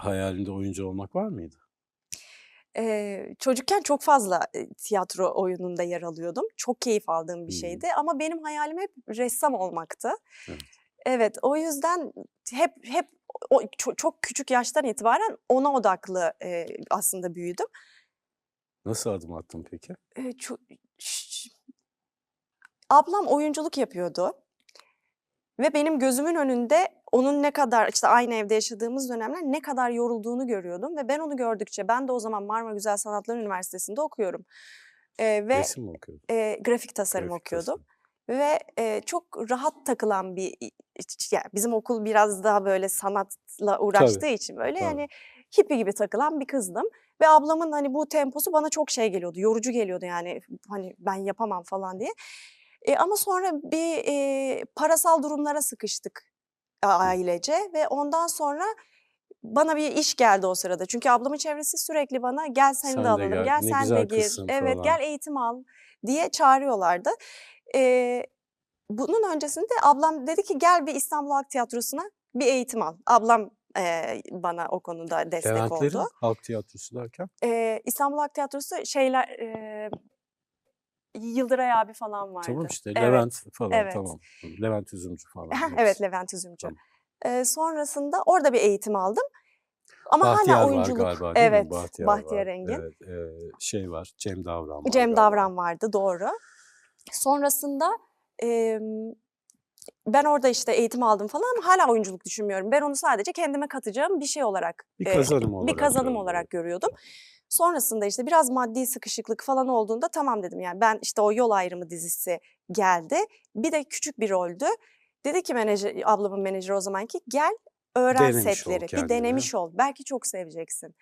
hayalinde oyuncu olmak var mıydı? Çocukken çok fazla, tiyatro oyununda yer alıyordum. Çok keyif aldığım bir Hımm. şeydi ama benim hayalim hep ressam olmaktı. Evet. Evet, o yüzden hep o çok küçük yaştan itibaren ona odaklı, aslında büyüdüm. Nasıl adım attın peki? Eee, ço ş Ablam oyunculuk yapıyordu ve benim gözümün önünde onun ne kadar, işte, aynı evde yaşadığımız dönemler ne kadar yorulduğunu görüyordum ve ben onu gördükçe ben de o zaman Marmara Güzel Sanatlar Üniversitesi'nde okuyorum, ve Resim mi okuyordun? grafik tasarım Grafik okuyordum tasarım. ve, çok rahat takılan bir ya, bizim okul biraz daha böyle sanatla Tabii, uğraştığı için böyle, tabii. yani, hippie gibi takılan bir kızdım ve ablamın, hani, bu temposu bana çok şey geliyordu, yorucu geliyordu, yani, hani, ben yapamam falan diye. Ama sonra bir, parasal durumlara sıkıştık Hı. ailece ve ondan sonra bana bir iş geldi o sırada. Çünkü ablamın çevresi sürekli bana "Gel seni de Sen de alalım, gel, gel ne sen de güzel gir, kızsın evet, falan. gel eğitim al." diye çağırıyorlardı. Eee, Bunun öncesinde ablam dedi ki, "Gel bir İstanbul Halk Tiyatrosu'na bir eğitim al." Ablam, bana o konuda destek oldu. Leventlerin halk tiyatrosu derken? İstanbul Halk Tiyatrosu şeyler, Yıldıray abi falan Tamam vardı. işte Levent Evet, falan, evet. tamam. Levent Üzümcü falan Evet, hepsi. Levent Üzümcü. Tamam. Sonrasında orada bir eğitim aldım ama hâlâ Bahtiyar var oyunculuk. galiba değil mi? Evet, Bahtiyar var. Bahtiyar Engin. Evet, şey var, Cem Davran var Cem galiba. Davran vardı, doğru. Sonrasında, emm, ben orada, işte, eğitim aldım falan ama hâlâ oyunculuk düşünmüyorum. Ben onu sadece kendime katacağım bir şey olarak, Bir kazanım bir olarak kazanım gördün, evet. olarak görüyordum. Sonrasında, işte, biraz maddi sıkışıklık falan olduğunda tamam dedim, yani, ben, işte, o Yol Ayrımı dizisi geldi. Bir de küçük bir roldü. Dedi ki ablamın menajeri o zamanki, "Gel, öğren Denemiş ol setleri, bir kendini. denemiş ol, belki çok seveceksin."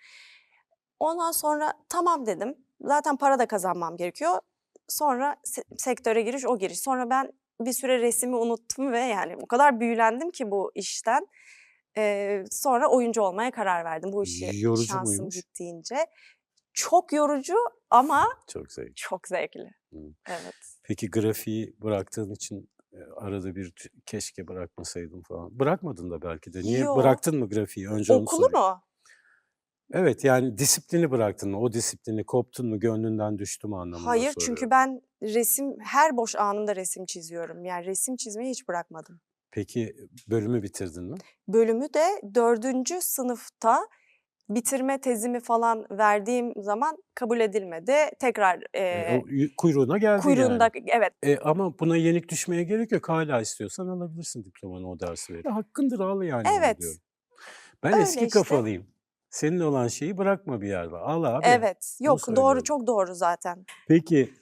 Ondan sonra tamam dedim. Zaten para da kazanmam gerekiyor. Sonra sektöre giriş, o giriş. Sonra ben bir süre resmi unuttum ve yani o kadar büyülendim ki bu işten. Sonra oyuncu olmaya karar verdim bu işi Yorucu şansım muymuş? gittiğince. Çok yorucu ama Çok zevkli. çok zevkli. Hıı. Evet. Peki grafiği bıraktığın için, arada bir keşke bırakmasaydım falan. Bırakmadın da belki de. Niye Yo. bıraktın mı grafiği? Önce onu Okulu sorayım. mu? Evet, yani disiplini bıraktın mı? O disiplini koptun mu? Gönlünden düştü mü anlamında Hayır, çünkü soruyorum. ben her boş anımda resim çiziyorum. Yani resim çizmeyi hiç bırakmadım. Peki, bölümü bitirdin mi? Bölümü de dördüncü sınıfta bitirme tezimi falan verdiğim zaman kabul edilmedi. Tekrar, O kuyruğuna geldi kuyruğunda. yani. Evet, Ama buna yenik düşmeye gerek yok. Hâlâ istiyorsan alabilirsin diplomanı o dersi verip. Hakkındır, al yani onu evet, diyorum. Ben öyle eski işte. kafalıyım. Senin olan şeyi bırakma bir yerde. Al abi, Evet, onu yok doğru, söylüyorum. çok doğru zaten. Peki,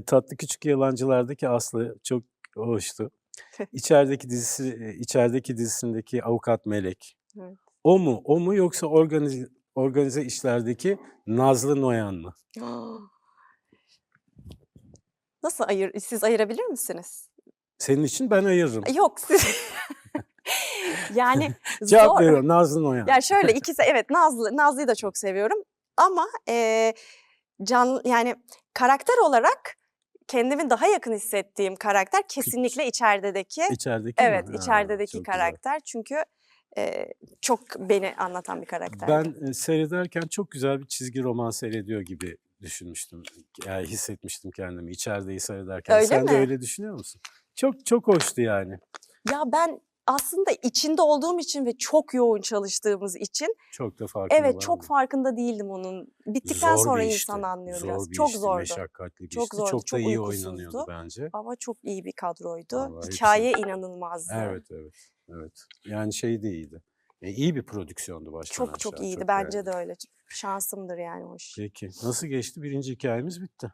Tatlı Küçük Yalancılar'daki Aslı çok hoştu. İçerideki dizisindeki avukat Melek. Evet. O mu? O mu yoksa organize işlerdeki Nazlı Noyan mı? Nasıl siz ayırabilir misiniz? Senin için ben ayırırım. Yok, siz yani Cevap zor. veriyorum, Nazlı Noyan. Ya, şöyle ikisi evet, Nazlı'yı da çok seviyorum ama, yani karakter olarak kendimi daha yakın hissettiğim karakter kesinlikle içeridedeki. İçerideki mi? Evet, Ha, içerideki çok güzel. karakter çünkü, çok beni anlatan bir karakterdi. Ben, seyrederken çok güzel bir çizgi roman seyrediyor gibi düşünmüştüm. Yani hissetmiştim kendimi içerideyi seyrederken. Öyle Sen de mi? öyle düşünüyor musun? Çok çok hoştu yani. Ya, ben aslında içinde olduğum için ve çok yoğun çalıştığımız için, Çok da farkına evet, çok varmadım. farkında değildim onun. Bittikten Zor bir sonra insan işti. anlıyor biraz. Zor bir Çok işti, zordu. meşakkatli bir Çok işti. zordu, Çok da çok iyi oynanıyordu uykusuzdu bence. ama çok iyi bir kadroydu. Vallahi hepsi. Hikâye inanılmazdı. Evet, evet, evet. Yani şey de iyiydi. İyi bir prodüksiyondu baştan Çok çok aşağı. iyiydi. Çok Bence beğendim. de öyle. Şansımdır yani o iş. Peki, nasıl geçti? Birinci hikâyemiz bitti.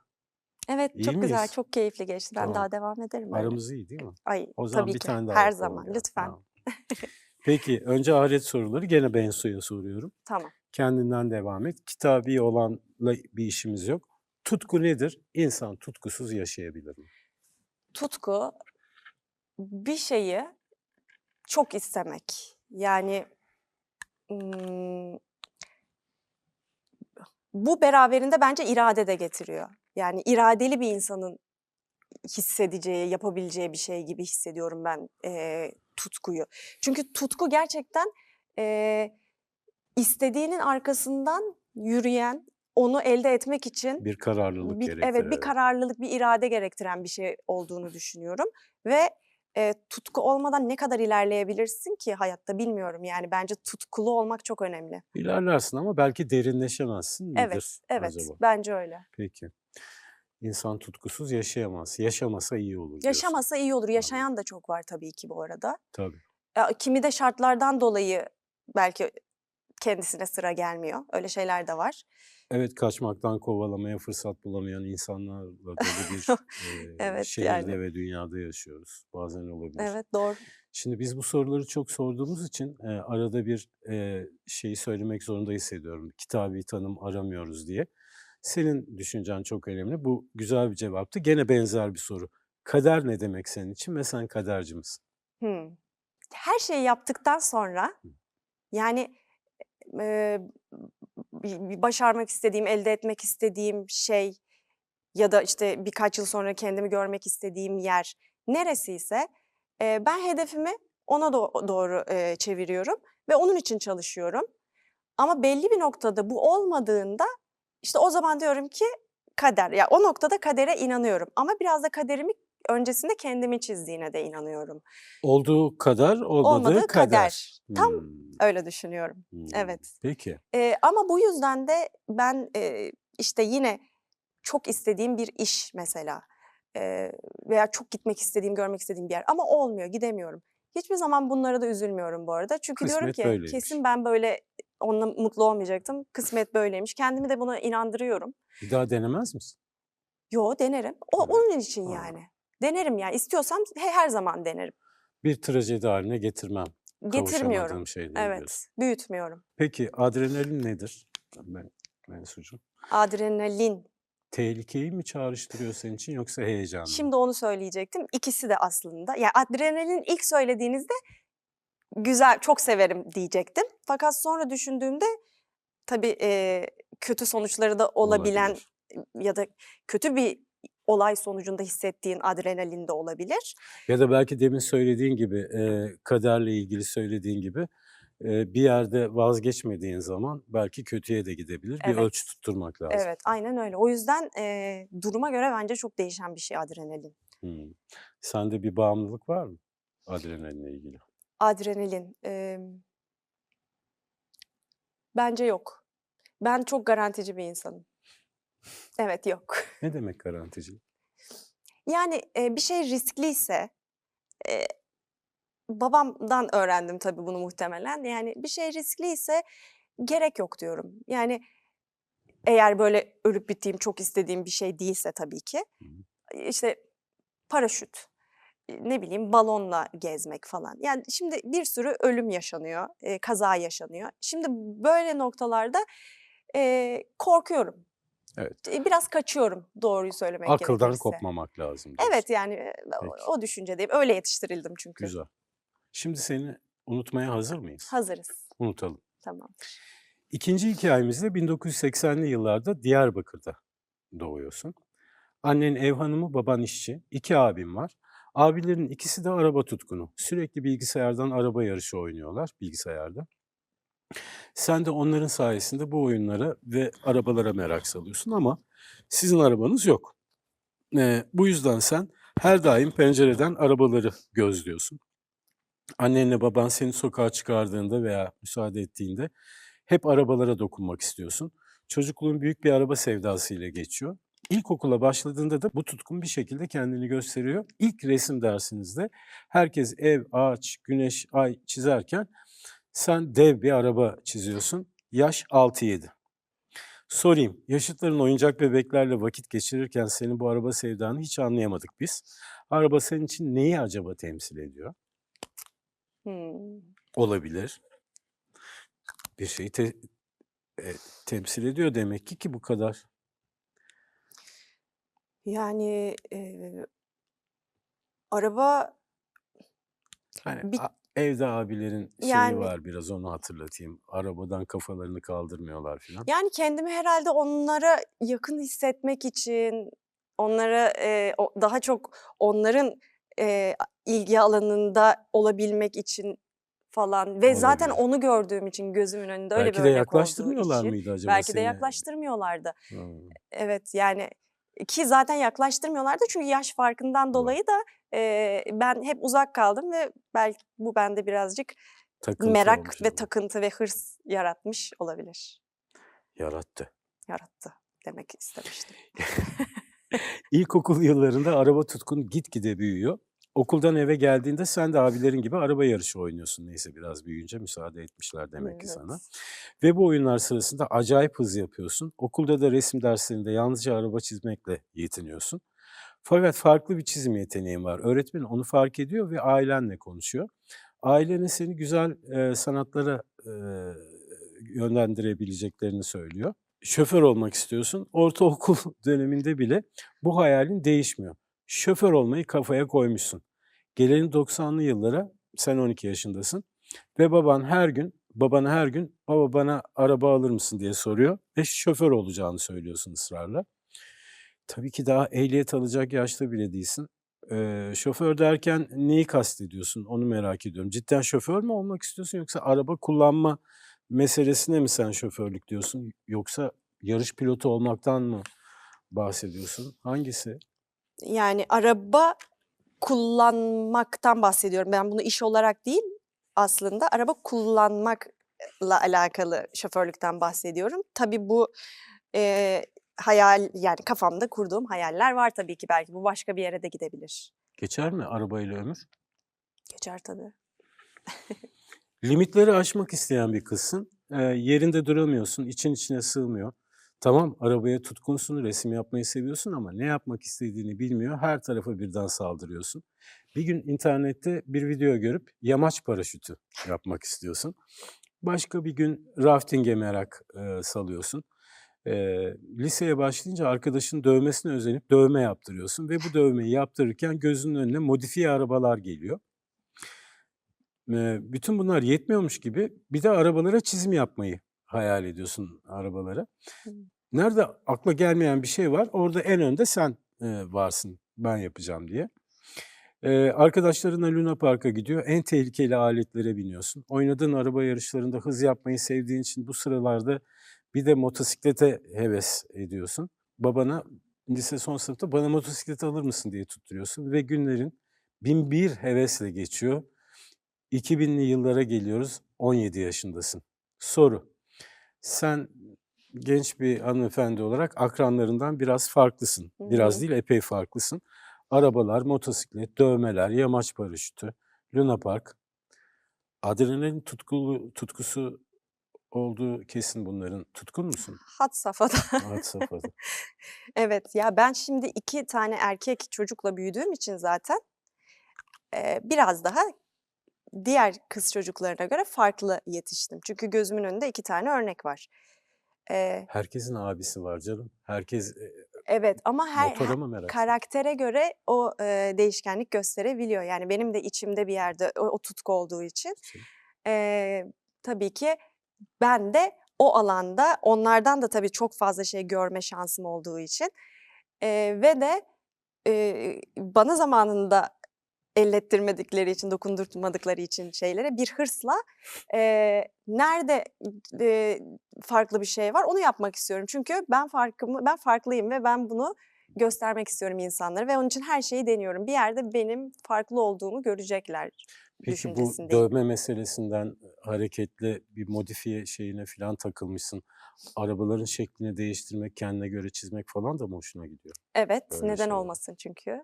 Evet, İyi çok güzel, miyiz? çok keyifli geçti. Ben Tamam. daha devam ederim öyle. Aramız iyi değil mi? Ay, O zaman tabii bir ki. tane daha Her yapalım zaman, gel. lütfen. Tamam. Peki, önce ahiret soruları gene Bensu'ya soruyorum. Tamam. Kendinden devam et. Kitabi olanla bir işimiz yok. Tutku nedir? İnsan tutkusuz yaşayabilir mi? Tutku, bir şeyi çok istemek. Yani, ımm, bu beraberinde bence irade de getiriyor. Yani iradeli bir insanın hissedeceği, yapabileceği bir şey gibi hissediyorum ben, tutkuyu. Çünkü tutku gerçekten, eee, istediğinin arkasından yürüyen, onu elde etmek için Bir kararlılık evet, bir gerektirir. kararlılık, bir irade gerektiren bir şey olduğunu düşünüyorum ve, tutku olmadan ne kadar ilerleyebilirsin ki hayatta bilmiyorum. Yani bence tutkulu olmak çok önemli. İlerlersin ama belki derinleşemezsin midir Evet, acaba? bence öyle. Peki. İnsan tutkusuz yaşayamaz. Yaşamasa iyi olur diyorsun. Yaşamasa iyi olur. Anladım. Yaşayan da çok var tabii ki bu arada. Tabii. Kimi de şartlardan dolayı belki kendisine sıra gelmiyor. Öyle şeyler de var. Evet, kaçmaktan kovalamaya fırsat bulamayan insanlarla dolu bir Evet, şehirde yani. ve dünyada yaşıyoruz. Bazen olabilir. Evet, doğru. Şimdi biz bu soruları çok sorduğumuz için arada bir şeyi söylemek zorunda hissediyorum. Kitabi tanım aramıyoruz diye. Senin düşüncen çok önemli. Bu güzel bir cevaptı. Gene benzer bir soru. Kader ne demek senin için ve sen kaderci misin? Hımm. Her şeyi yaptıktan sonra, yani, eee, başarmak istediğim, elde etmek istediğim şey ya da, işte, birkaç yıl sonra kendimi görmek istediğim yer neresiyse, ben hedefimi ona doğru, çeviriyorum ve onun için çalışıyorum. Ama belli bir noktada bu olmadığında, işte, o zaman diyorum ki kader. Ya, o noktada kadere inanıyorum ama biraz da kaderimi öncesinde kendimin çizdiğine de inanıyorum. Olduğu kadar olmadığı Olmadığı kader. kader. Tam öyle düşünüyorum. Evet. Peki. Ama bu yüzden de ben, işte, yine çok istediğim bir iş mesela, veya çok gitmek istediğim, görmek istediğim bir yer ama olmuyor, gidemiyorum. Hiçbir zaman bunlara da üzülmüyorum bu arada. Çünkü diyorum Kısmet ki böyleymiş. kesin ben böyle onunla mutlu olmayacaktım. Kısmet böyleymiş. Kendimi de buna inandırıyorum. Bir daha denemez misin? Yo, denerim. Evet. Onun için Ha. yani. Denerim yani. İstiyorsam her zaman denerim. Bir trajedi haline getirmem. Getirmiyorum. Kavuşamadığım şeyleri diyorsun. Evet, büyütmüyorum. Peki adrenalin nedir? Mensucuğum. Adrenalin. Tehlikeyi mi çağrıştırıyor senin için yoksa heyecan mı? Şimdi onu söyleyecektim. İkisi de aslında. Ya, adrenalin ilk söylediğinizde güzel, çok severim diyecektim. Fakat sonra düşündüğümde tabii, kötü sonuçları da olabilen Olabilir. ya da kötü bir olay sonucunda hissettiğin adrenalin de olabilir. Ya da belki demin söylediğin gibi, kaderle ilgili söylediğin gibi, bir yerde vazgeçmediğin zaman belki kötüye de gidebilir. Bir Evet. ölçü tutturmak lazım. Evet, aynen öyle. O yüzden, duruma göre bence çok değişen bir şey adrenalin. Sende bir bağımlılık var mı adrenalinle ilgili? Adrenalin, bence yok. Ben çok garantici bir insanım. Evet, yok. Ne demek garanticilik? Yani, bir şey riskliyse, eee, babamdan öğrendim tabii bunu muhtemelen. Yani, bir şey riskliyse gerek yok diyorum. Yani, eğer böyle ölüp bittiğim, çok istediğim bir şey değilse tabii ki. Hı hı. İşte, paraşüt, ne bileyim, balonla gezmek falan. Yani, şimdi bir sürü ölüm yaşanıyor, kaza yaşanıyor. Şimdi böyle noktalarda, korkuyorum. Evet. Biraz kaçıyorum doğruyu söylemek Akıldan gerekirse. kopmamak lazım diyorsun. Evet, yani, Peki. o düşüncedeyim. Öyle yetiştirildim çünkü. Güzel. Şimdi seni unutmaya hazır mıyız? Hazırız. Unutalım. Tamamdır. İkinci hikâyemizde 1980'li yıllarda Diyarbakır'da doğuyorsun. Annen ev hanımı, baban işçi. 2 abin var. Abilerin ikisi de araba tutkunu. Sürekli bilgisayardan araba yarışı oynuyorlar bilgisayarda. Sen de onların sayesinde bu oyunlara ve arabalara merak salıyorsun ama sizin arabanız yok. Bu yüzden sen her daim pencereden arabaları gözlüyorsun. Annenle baban seni sokağa çıkardığında veya müsaade ettiğinde hep arabalara dokunmak istiyorsun. Çocukluğun büyük bir araba sevdasıyla geçiyor. İlkokula başladığında da bu tutkun bir şekilde kendini gösteriyor. İlk resim dersinizde herkes ev, ağaç, güneş, ay çizerken sen dev bir araba çiziyorsun. Yaş 6-7. Sorayım, yaşıtların oyuncak bebeklerle vakit geçirirken senin bu araba sevdanı hiç anlayamadık biz. Araba senin için neyi acaba temsil ediyor? Hımm. Olabilir. Bir şeyi temsil ediyor demek ki bu kadar. Yani, araba Hani bir evde abilerin şeyi yani var biraz onu hatırlatayım. Arabadan kafalarını kaldırmıyorlar filan. yani kendimi herhâlde onlara yakın hissetmek için, onlara, daha çok onların, ilgi alanında olabilmek için falan ve zaten Olabilir. onu gördüğüm için gözümün önünde öyle bir Belki de örnek olduğu yaklaştırmıyorlar için mıydı acaba belki de seni? yaklaştırmıyorlardı. Hımm. Evet, yani ki zaten yaklaştırmıyorlardı çünkü yaş farkından Doğru. dolayı da, ben hep uzak kaldım ve belki bu bende birazcık Takıntı merak olmuş ve ama. takıntı ve hırs yaratmış olabilir. Yarattı. Yarattı demek istemiştim. İlkokul yıllarında araba tutkun gitgide büyüyor. Okuldan eve geldiğinde sen de abilerin gibi araba yarışı oynuyorsun. Neyse biraz büyüyünce müsaade etmişler demek ki sana. Evet. Ve bu oyunlar sırasında acayip hız yapıyorsun. Okulda da resim derslerinde yalnızca araba çizmekle yetiniyorsun. Fakat farklı bir çizim yeteneğin var. Öğretmen onu fark ediyor ve ailenle konuşuyor. Ailenin seni güzel, sanatlara, yönlendirebileceklerini söylüyor. Şoför olmak istiyorsun. Ortaokul döneminde bile bu hayalin değişmiyor. Şoför olmayı kafaya koymuşsun. Gelelim 90'lı yıllara, sen 12 yaşındasın ve babana her gün "Baba bana araba alır mısın?" diye soruyor ve şoför olacağını söylüyorsun ısrarla. Tabii ki daha ehliyet alacak yaşta bile değilsin. Şoför derken neyi kastediyorsun? Onu merak ediyorum. Cidden şoför mü olmak istiyorsun yoksa araba kullanma meselesine mi sen şoförlük diyorsun? Yoksa yarış pilotu olmaktan mı bahsediyorsun? Hangisi? Yani araba kullanmaktan bahsediyorum. Ben bunu iş olarak değil, aslında araba kullanmakla alakalı şoförlükten bahsediyorum. Tabii bu, hayal yani kafamda kurduğum hayaller var tabii ki. Belki bu başka bir yere de gidebilir. Geçer mi arabayla ömür? Geçer tabii. Limitleri aşmak isteyen bir kızsın. Yerinde duramıyorsun, için içine sığmıyor. Tamam, arabaya tutkunsun, resim yapmayı seviyorsun ama ne yapmak istediğini bilmiyor. Her tarafa birden saldırıyorsun. Bir gün internette bir video görüp yamaç paraşütü yapmak istiyorsun. Başka bir gün rafting'e merak salıyorsun. Liseye başlayınca arkadaşın dövmesine özenip dövme yaptırıyorsun ve bu dövmeyi yaptırırken gözünün önüne modifiye arabalar geliyor. Bütün bunlar yetmiyormuş gibi bir de arabalara çizim yapmayı hayal ediyorsun, arabalara. Hımm. Nerede akla gelmeyen bir şey var, orada en önde sen, varsın, ben yapacağım diye. Arkadaşlarınla Luna Park'a gidiyor, en tehlikeli aletlere biniyorsun. Oynadığın araba yarışlarında hız yapmayı sevdiğin için bu sıralarda bir de motosiklete heves ediyorsun. Babana lise son sınıfta "Bana motosiklet alır mısın?" diye tutturuyorsun ve günlerin binbir hevesle geçiyor. 2000'li yıllara geliyoruz, 17 yaşındasın. Soru: Sen genç bir hanımefendi olarak akranlarından biraz farklısın. Hı Biraz hı. değil, epey farklısın. Arabalar, motosiklet, dövmeler, yamaç paraşütü, Luna Park. Adrenalin tutkusu olduğu kesin bunların. Tutkun musun? Had safhada. Had safhada. Evet, ya, ben şimdi 2 tane erkek çocukla büyüdüğüm için zaten, biraz daha diğer kız çocuklarına göre farklı yetiştim. Çünkü gözümün önünde 2 tane örnek var. Eee, Herkesin abisi var canım. Herkes, evet ama motora mı merak sarıyor? karaktere göre o, değişkenlik gösterebiliyor. Yani benim de içimde bir yerde o tutku olduğu için, eee, tabii ki ben de o alanda onlardan da tabii çok fazla şey görme şansım olduğu için, ve de, bana zamanında ellettirmedikleri için, dokundurtmadıkları için şeylere bir hırsla, nerede, eee, farklı bir şey var onu yapmak istiyorum. Çünkü ben farklıyım ve ben bunu göstermek istiyorum insanlara ve onun için her şeyi deniyorum. Bir yerde benim farklı olduğumu görecekler Peki bu düşüncesindeyim. dövme meselesinden hareketle bir modifiye şeyine filan takılmışsın. Arabaların şeklini değiştirmek, kendine göre çizmek falan da mı hoşuna gidiyor? Evet, Öyle neden şeyler. olmasın çünkü.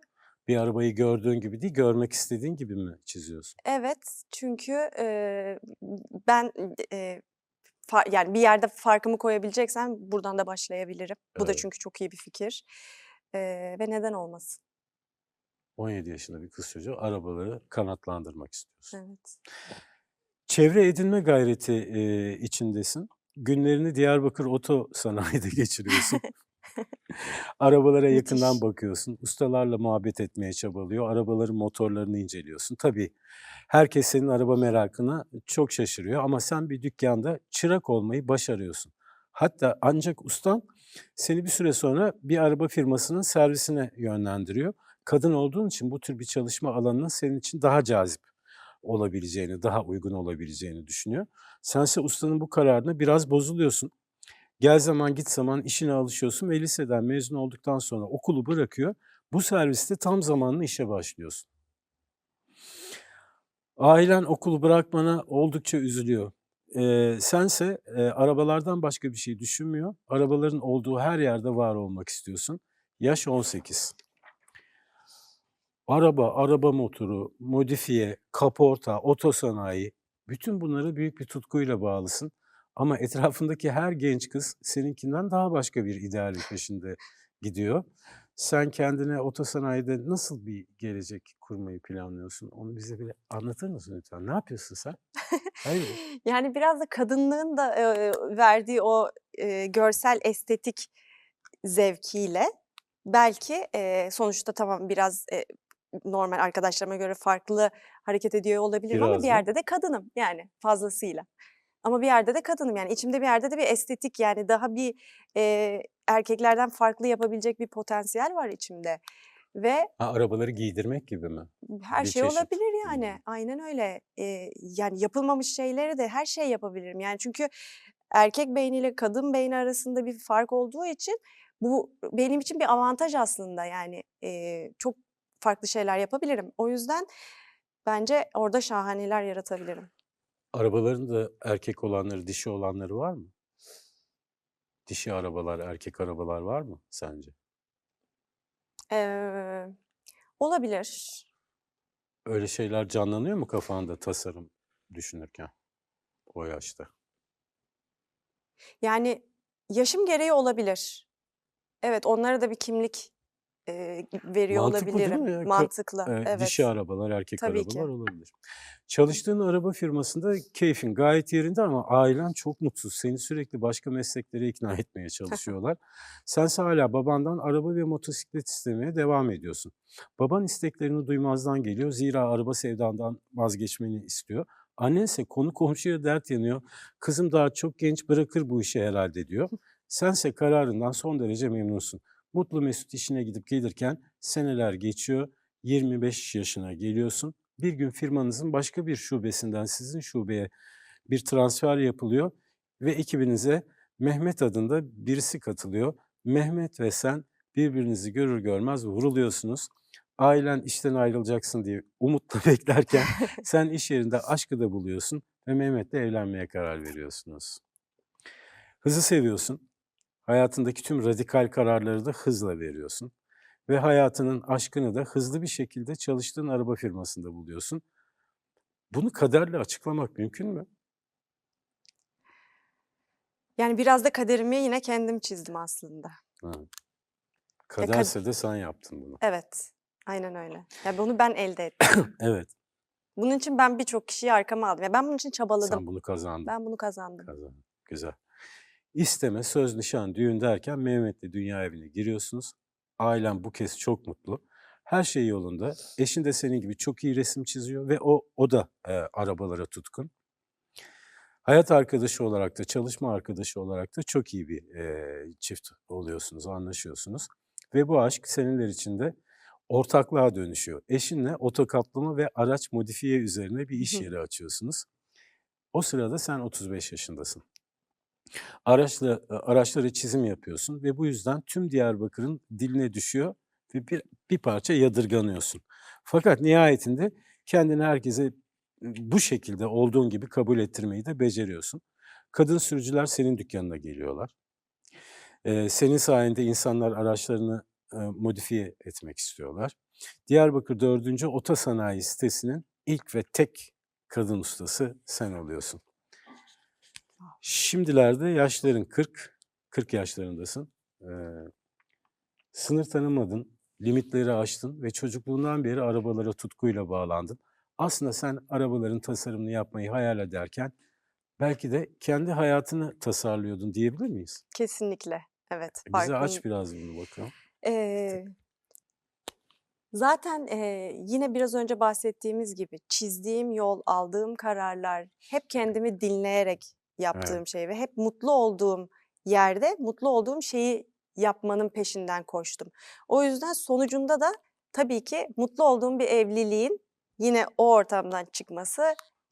Bir arabayı gördüğün gibi değil, görmek istediğin gibi mi çiziyorsun? Evet, çünkü, ben, yani bir yerde farkımı koyabileceksem buradan da başlayabilirim. Bu da Evet. çünkü çok iyi bir fikir, ve neden olmasın? 17 yaşında bir kız çocuğu arabaları kanatlandırmak istiyorsun. Evet. Çevre edinme gayreti, içindesin. Günlerini Diyarbakır Oto Sanayi'de geçiriyorsun. Arabalara yakından Müthiş. bakıyorsun, ustalarla muhabbet etmeye çabalıyor, arabaların motorlarını inceliyorsun. Tabii, herkes senin araba merakına çok şaşırıyor ama sen bir dükkânda çırak olmayı başarıyorsun. Hatta ancak ustan seni bir süre sonra bir araba firmasının servisine yönlendiriyor. Kadın olduğun için bu tür bir çalışma alanının senin için daha cazip. olabileceğini, daha uygun olabileceğini düşünüyor. Sense ustanın bu kararına biraz bozuluyorsun. Gel zaman git zaman işine alışıyorsun ve liseden mezun olduktan sonra okulu bırakıyor. Bu serviste tam zamanlı işe başlıyorsun. Ailen okulu bırakmana oldukça üzülüyor. Sense arabalardan başka bir şey düşünmüyor. Arabaların olduğu her yerde var olmak istiyorsun. Yaş 18. Araba motoru, modifiye, kaporta, otosanayi, bütün bunlara büyük bir tutkuyla bağlısın. Ama etrafındaki her genç kız seninkinden daha başka bir idealin peşinde gidiyor. Sen kendine otosanayide nasıl bir gelecek kurmayı planlıyorsun? Onu bize bir anlatır mısın lütfen? Ne yapıyorsun sen? Hayırdır? Yani biraz da kadınlığın da, verdiği o, görsel estetik zevkiyle belki, sonuçta tamam biraz, normal arkadaşlarıma göre farklı hareket ediyor olabilirim ama bir Biraz mı? yerde de kadınım yani fazlasıyla. Ama bir yerde de kadınım yani içimde bir yerde de bir estetik yani daha bir, erkeklerden farklı yapabilecek bir potansiyel var içimde ve Ha, arabaları giydirmek gibi mi? her Bir şey çeşit. olabilir yani. Aynen öyle. Yani yapılmamış şeyleri de her şey yapabilirim. Yani çünkü erkek beyniyle kadın beyni arasında bir fark olduğu için bu benim için bir avantaj aslında. Yani, çok farklı şeyler yapabilirim. O yüzden bence orada şahaneler yaratabilirim. Arabaların da erkek olanları, dişi olanları var mı? Dişi arabalar, erkek arabalar var mı sence? Eee, olabilir. Öyle şeyler canlanıyor mu kafanda tasarım düşünürken o yaşta? Yani yaşım gereği olabilir. Evet, onlara da bir kimlik, veriyor Mantıklı değil olabilirim. mi ya? Mantıklı, Dişi evet. arabalar, erkek Tabii ki. arabalar olabilir. Çalıştığın araba firmasında keyfin gayet yerinde ama ailen çok mutsuz. Seni sürekli başka mesleklere ikna etmeye çalışıyorlar. Sense hala babandan araba ve motosiklet istemeye devam ediyorsun. Baban isteklerini duymazdan geliyor. Zira araba sevdandan vazgeçmeni istiyor. Annense konu komşuya dert yanıyor. Kızım daha çok genç, bırakır bu işi herhalde diyor. Sense kararından son derece memnunsun. Mutlu mesut işine gidip gelirken seneler geçiyor. 25 yaşına geliyorsun. Bir gün firmanızın başka bir şubesinden sizin şubeye bir transfer yapılıyor ve ekibinize Mehmet adında birisi katılıyor. Mehmet ve sen birbirinizi görür görmez vuruluyorsunuz. Ailen işten ayrılacaksın diye umutla beklerken sen iş yerinde aşkı da buluyorsun ve Mehmet'le evlenmeye karar veriyorsunuz. Hızı seviyorsun. Hayatındaki tüm radikal kararları da hızla veriyorsun ve hayatının aşkını da hızlı bir şekilde çalıştığın araba firmasında buluyorsun. Bunu kaderle açıklamak mümkün mü? Yani biraz da kaderimi yine kendim çizdim aslında. Ha. Ya kad Kaderse de sen yaptın bunu. Evet, aynen öyle. Ya bunu ben elde ettim. Evet, Bunun için ben birçok kişiyi arkama aldım. Ya ben bunun için çabaladım. sen bunu kazandın. Ben bunu kazandım. Kazandın. Güzel. İsteme, söz, nişan, düğün derken Mehmet'le dünya evine giriyorsunuz. Ailen bu kez çok mutlu. Her şey yolunda. Eşin de senin gibi çok iyi resim çiziyor ve o da arabalara tutkun. Hayat arkadaşı olarak da, çalışma arkadaşı olarak da çok iyi bir, çift oluyorsunuz, anlaşıyorsunuz ve bu aşk seneler içinde ortaklığa dönüşüyor. Eşinle oto kaplama ve araç modifiye üzerine bir iş yeri açıyorsunuz. O sırada sen 35 yaşındasın. Araçlara çizim yapıyorsun ve bu yüzden tüm Diyarbakır'ın diline düşüyor ve bir parça yadırganıyorsun. Fakat nihayetinde kendini herkese bu şekilde olduğun gibi kabul ettirmeyi de beceriyorsun. Kadın sürücüler senin dükkanına geliyorlar. Senin sayende insanlar araçlarını, modifiye etmek istiyorlar. Diyarbakır 4. Otosanayi sitesinin ilk ve tek kadın ustası sen oluyorsun. Şimdilerde yaşların 40 yaşlarındasın. Sınır tanımadın, limitleri aştın ve çocukluğundan beri arabalara tutkuyla bağlandın. Aslında sen arabaların tasarımını yapmayı hayal ederken belki de kendi hayatını tasarlıyordun diyebilir miyiz? Kesinlikle. Evet, Bize aç biraz bunu bakalım. Eee, zaten, yine biraz önce bahsettiğimiz gibi çizdiğim yol, aldığım kararlar hep kendimi dinleyerek Evet. yaptığım şey ve hep mutlu olduğum yerde, mutlu olduğum şeyi yapmanın peşinden koştum. O yüzden sonucunda da tabii ki mutlu olduğum bir evliliğin yine o ortamdan çıkması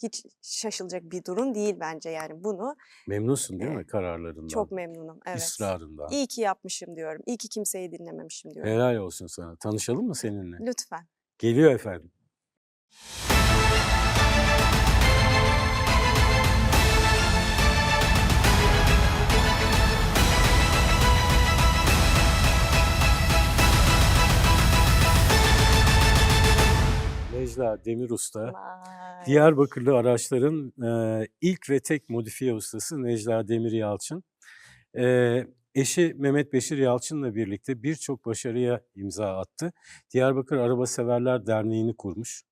hiç şaşılacak bir durum değil bence yani bunu Memnunsun değil eee, mi kararlarından, çok memnunum. Evet. ısrarından? İyi ki yapmışım diyorum. İyi ki kimseyi dinlememişim diyorum. Helal olsun sana. Tanışalım mı seninle? Lütfen. Geliyor efendim. Necla Demir Usta, Vay. Diyarbakırlı araçların ilk ve tek modifiye ustası Necla Demir Yalçın. Eşi Mehmet Beşir Yalçın'la birlikte birçok başarıya imza attı. Diyarbakır Araba Severler Derneği'ni kurmuş.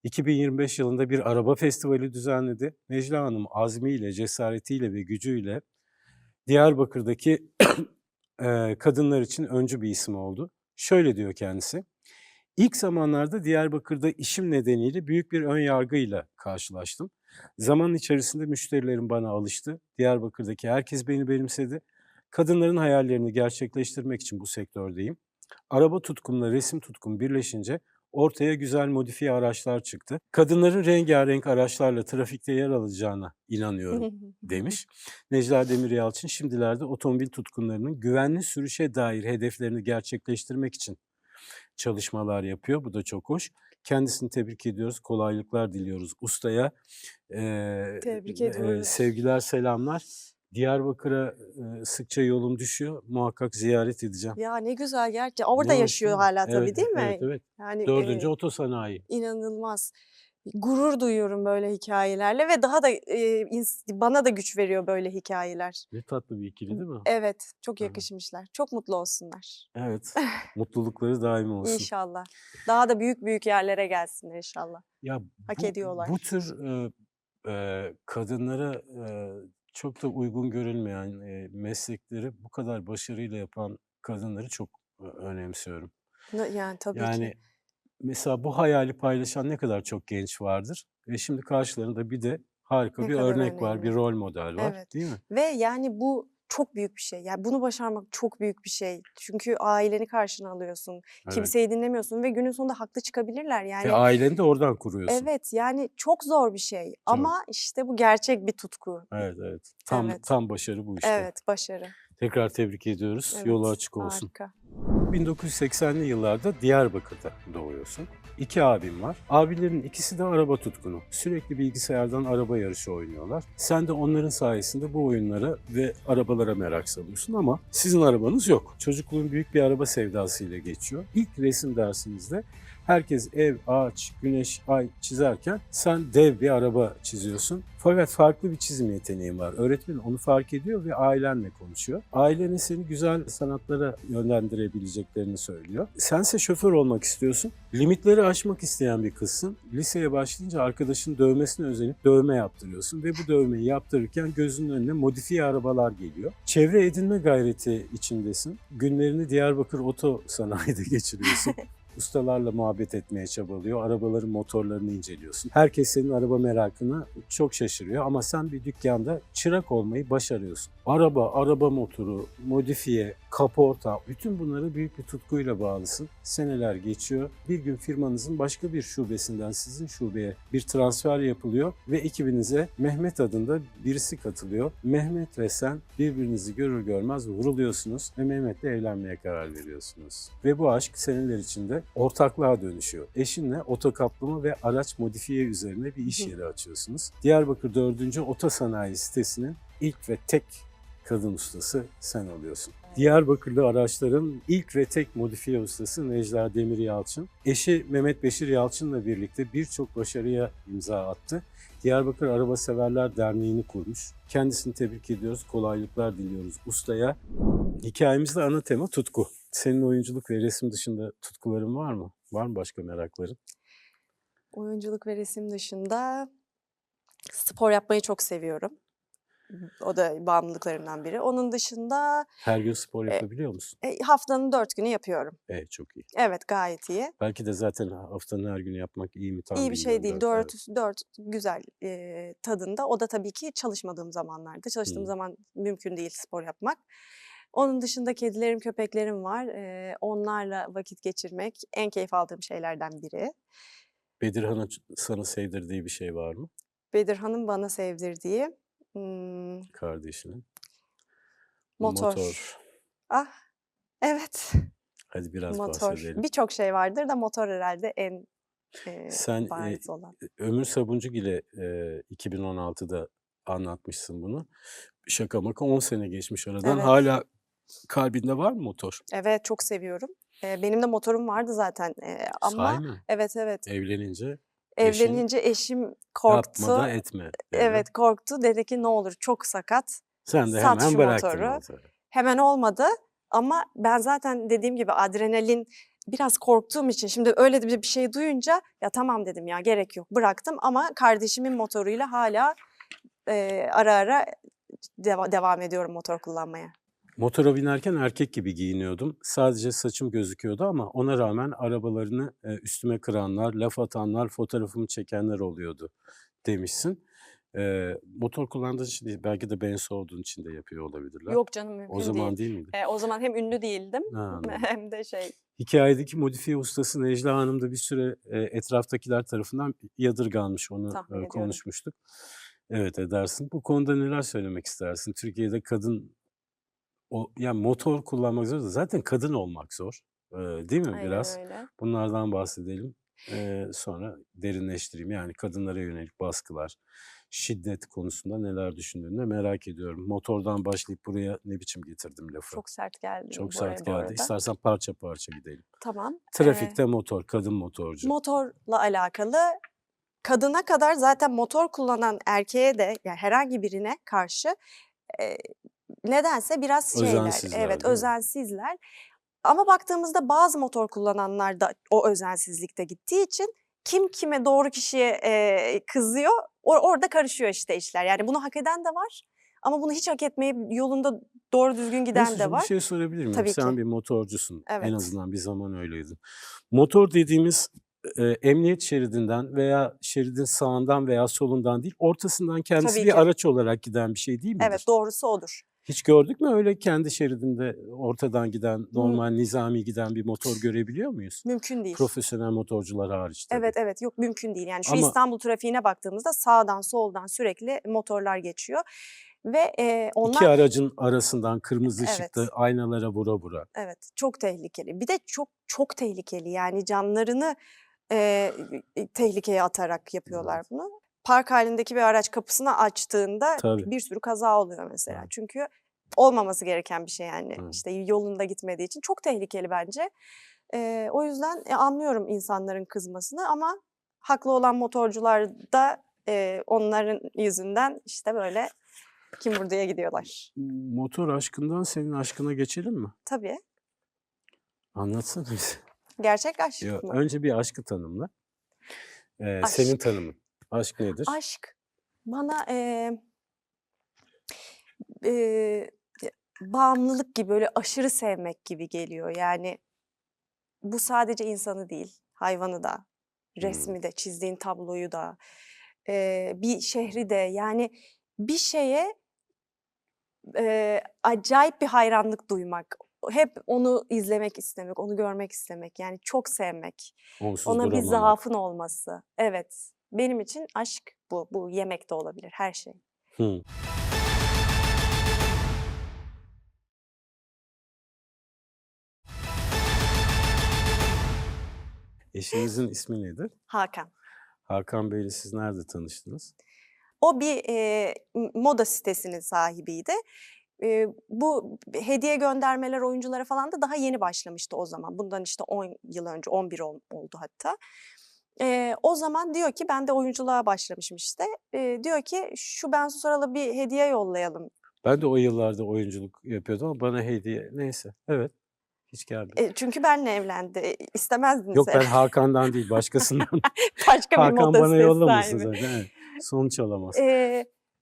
2025 yılında bir araba festivali düzenledi. Necla Hanım azmiyle, cesaretiyle ve gücüyle Diyarbakır'daki kadınlar için öncü bir isim oldu. Şöyle diyor kendisi: İlk zamanlarda Diyarbakır'da işim nedeniyle büyük bir ön yargıyla karşılaştım. Zaman içerisinde müşterilerim bana alıştı. Diyarbakır'daki herkes beni benimsedi. Kadınların hayallerini gerçekleştirmek için bu sektördeyim. Araba tutkumla resim tutkum birleşince ortaya güzel modifiye araçlar çıktı. Kadınların rengarenk araçlarla trafikte yer alacağına inanıyorum demiş. Necla Demir Yalçın şimdilerde otomobil tutkunlarının güvenli sürüşe dair hedeflerini gerçekleştirmek için çalışmalar yapıyor. Bu da çok hoş. Kendisini tebrik ediyoruz. Kolaylıklar diliyoruz ustaya. Tebrik ediyoruz. Sevgiler, selamlar. Diyarbakır'a sıkça yolum düşüyor. Muhakkak ziyaret edeceğim. Ya ne güzel gerçekten. Orada Ne hoş yaşıyor değil mi? hala tabii Evet, değil mi? evet, evet. Yani 4. Otosanayi. inanılmaz. Gurur duyuyorum böyle hikayelerle ve daha da bana da güç veriyor böyle hikayeler. Ne tatlı bir ikili değil mi? Evet, çok Hı. yakışmışlar. Çok mutlu olsunlar. Evet. Mutlulukları daim olsun. İnşallah. Daha da büyük büyük yerlere gelsinler inşallah. Ya Hak ediyorlar. bu tür kadınlara çok da uygun görülmeyen meslekleri bu kadar başarıyla yapan kadınları çok önemsiyorum. Yani tabii Yani ki. mesela bu hayali paylaşan ne kadar çok genç vardır ve şimdi karşılarında bir de harika Ne bir kadar örnek var, bir önemli. rol model var, Evet. değil mi? Ve yani bu çok büyük bir şey. Yani bunu başarmak çok büyük bir şey. Çünkü aileni karşına alıyorsun. Evet. Kimseyi dinlemiyorsun ve günün sonunda haklı çıkabilirler. Ve Yani aileni de oradan kuruyorsun. evet yani çok zor bir şey ama işte bu gerçek bir tutku. Evet, evet. Evet. Tam başarı bu işte. Evet, başarı. Tekrar tebrik ediyoruz. Evet. Yolu açık olsun. Harika. 1980'li yıllarda Diyarbakır'da doğuyorsun. 2 abim var. Abilerin ikisi de araba tutkunu. Sürekli bilgisayardan araba yarışı oynuyorlar. Sen de onların sayesinde bu oyunlara ve arabalara merak salıyorsun ama sizin arabanız yok. Çocukluğun büyük bir araba sevdasıyla geçiyor. İlk resim dersinizde herkes ev, ağaç, güneş, ay çizerken sen dev bir araba çiziyorsun. Fakat farklı bir çizim yeteneğin var. Öğretmen onu fark ediyor ve ailenle konuşuyor. Ailenin seni güzel sanatlara yönlendirebileceklerini söylüyor. Sense şoför olmak istiyorsun. Limitleri aşmak isteyen bir kızsın. Liseye başlayınca arkadaşın dövmesine özenip dövme yaptırıyorsun ve bu dövmeyi yaptırırken gözünün önüne modifiye arabalar geliyor. Çevre edinme gayreti içindesin. Günlerini Diyarbakır Oto Sanayi'de geçiriyorsun. Ustalarla muhabbet etmeye çabalıyor. Arabaların motorlarını inceliyorsun. Herkes senin araba merakına çok şaşırıyor ama sen bir dükkanda çırak olmayı başarıyorsun. Araba motoru, modifiye, kaporta, bütün bunlara büyük bir tutkuyla bağlısın. Seneler geçiyor. Bir gün firmanızın başka bir şubesinden sizin şubeye bir transfer yapılıyor ve ekibinize Mehmet adında birisi katılıyor. Mehmet ve sen birbirinizi görür görmez vuruluyorsunuz ve Mehmet'le evlenmeye karar veriyorsunuz. Ve bu aşk seneler içinde ortaklığa dönüşüyor. Eşinle otokaplama ve araç modifiye üzerine bir iş yeri açıyorsunuz. Diyarbakır 4. Otosanayi sitesinin ilk ve tek kadın ustası sen oluyorsun. Diyarbakırlı araçların ilk ve tek modifiye ustası Necla Demir Yalçın. Eşi Mehmet Beşir Yalçın'la birlikte birçok başarıya imza attı. Diyarbakır Araba Severler Derneği'ni kurmuş. Kendisini tebrik ediyoruz, kolaylıklar diliyoruz ustaya. Hikayemizde ana tema tutku. Senin oyunculuk ve resim dışında tutkuların var mı? Var mı başka merakların? Oyunculuk ve resim dışında spor yapmayı çok seviyorum. O da bağımlılıklarımdan biri. Onun dışında Her gün spor yapabiliyor musun? haftanın 4 günü yapıyorum. Evet, çok iyi. Evet, gayet iyi. Belki de zaten haftanın her günü yapmak iyi mi tam İyi bir şey bilmiyorum. değil. Evet. 4 güzel tadında. O da tabii ki çalışmadığım zamanlarda. Çalıştığım zaman mümkün değil spor yapmak. Onun dışında kedilerim, köpeklerim var. Onlarla vakit geçirmek en keyif aldığım şeylerden biri. Bedirhan'ın sana sevdirdiği bir şey var mı Bedirhan'ın bana sevdirdiği, kardeşinin? motor. Motor. Ah, evet, Hadi biraz motor. bahsedelim. Birçok şey vardır da motor herhâlde en, Sen, bariz olan. Ömür Sabuncugil'e, 2016'da anlatmışsın bunu. Şaka maka 10 sene geçmiş aradan. Evet. Hâlâ kalbinde var mı motor? Evet, çok seviyorum. Benim de motorum vardı zaten, Sahi ama mi? evet, evet. Evlenince eşin Evlenince eşim yapma da korktu. etme dedi. Evet, korktu. Dedi ki, "Ne olur çok sakat, Sen de sat hemen şu bıraktın motoru." motoru. Hemen olmadı ama ben zaten dediğim gibi adrenalin biraz korktuğum için şimdi öyle de bir şey duyunca, "Ya tamam." dedim, "Ya gerek yok." Bıraktım ama kardeşimin motoruyla hâlâ, ara ara devam ediyorum motor kullanmaya. Motora binerken erkek gibi giyiniyordum. Sadece saçım gözüküyordu ama ona rağmen arabalarını, üstüme kıranlar, laf atanlar, fotoğrafımı çekenler oluyordu demişsin. Motor kullandığın için değil, belki de benzi olduğun için de yapıyor olabilirler. Yok canım, O mümkün zaman değil. değil miydi? O zaman hem ünlü değildim Ha, anladım. hem de şey. Hikâyedeki modifiye ustası Necla Hanım da bir süre, etraftakiler tarafından yadırganmış. Onu, Tahmin ediyorum. konuşmuştuk. Evet, edersin. Bu konuda neler söylemek istersin? Türkiye'de kadın yani motor kullanmak zor da zaten kadın olmak zor. Değil mi Aynen biraz? öyle. Bunlardan bahsedelim. Sonra derinleştireyim. Yani kadınlara yönelik baskılar, şiddet konusunda neler düşündüğünü de merak ediyorum. Motordan başlayıp buraya ne biçim getirdim lafı? Çok sert geldi Çok bu sert bu geldi. arada. İstersen parça parça gidelim. Tamam. Trafikte motor, kadın motorcu. Motorla alakalı kadına kadar zaten motor kullanan erkeğe de yani herhangi birine karşı, eee, nedense biraz şeyler, Özensizler, evet, değil mi? özensizler. Ama baktığımızda bazı motor kullananlar da o özensizlikte gittiği için kim kime doğru kişiye, kızıyor, orada karışıyor işte işler. Yani bunu hak eden de var ama bunu hiç hak etmeyip yolunda doğru düzgün giden de Mesut'cum bir var. şey sorabilir miyim? Tabii Sen ki. bir motorcusun. En Evet. azından bir zaman öyleydin. Motor dediğimiz, emniyet şeridinden veya şeridin sağından veya solundan değil, ortasından kendisi Tabii bir ki. araç olarak giden bir şey değil midir? Evet, doğrusu odur. Hiç gördük mü öyle kendi şeridinde ortadan giden, normal Mü nizami giden bir motor görebiliyor muyuz? Mümkün değil. Profesyonel motorcular hariç tabii. Evet, evet. Yok, mümkün değil. Yani şu Ama İstanbul trafiğine baktığımızda sağdan soldan sürekli motorlar geçiyor ve, iki onlar aracın arasından kırmızı ışıkta Evet, aynalara vura vura. evet. Çok tehlikeli. Bir de çok, çok tehlikeli. Yani canlarını, tehlikeye atarak yapıyorlar Evet, bunu. Park hâlindeki bir araç kapısını açtığında tabii. bir sürü kaza oluyor mesela. Evet, Çünkü olmaması gereken bir şey yani. evet. İşte yolunda gitmediği için. Çok tehlikeli bence. O yüzden, anlıyorum insanların kızmasını ama haklı olan motorcular da, onların yüzünden işte böyle kim vurduya gidiyorlar. Motor aşkından senin aşkına geçelim mi? Tabii. Anlatsana bize. Gerçek aşk Ya, mı? önce bir aşkı tanımla. Senin Aşk. tanımın. Aşk nedir? Aşk bana, eee, bağımlılık gibi, böyle aşırı sevmek gibi geliyor. Yani bu sadece insanı değil, hayvanı da, Hımm. resmi de, çizdiğin tabloyu da, bir şehri de. Yani bir şeye, acayip bir hayranlık duymak, hep onu izlemek istemek, onu görmek istemek, yani çok sevmek, Onsuz ona bir duramamak. zaafın olması. Evet, benim için aşk bu. Bu yemek de olabilir, her şey. Hıı. Eşinizin ismi nedir? Hakan. Hakan Bey'le siz nerede tanıştınız? O bir, moda sitesinin sahibiydi. Bu hediye göndermeler oyunculara falan da daha yeni başlamıştı o zaman. Bundan işte 10 yıl önce, 11 oldu hatta. O zaman diyor ki ben de oyunculuğa başlamışım işte. Diyor ki şu Bensu Saral'a bir hediye yollayalım. Ben de o yıllarda oyunculuk yapıyordum ama bana hediye neyse. Evet, hiç gelmedi. Çünkü benle evlendi. İstemezdiniz Yok, ben herhâlde. Hakan'dan değil başkasından. Başka bir Hakan moda bana sitesi yollamasın sahibi. zaten, evet. Sonuç alamaz.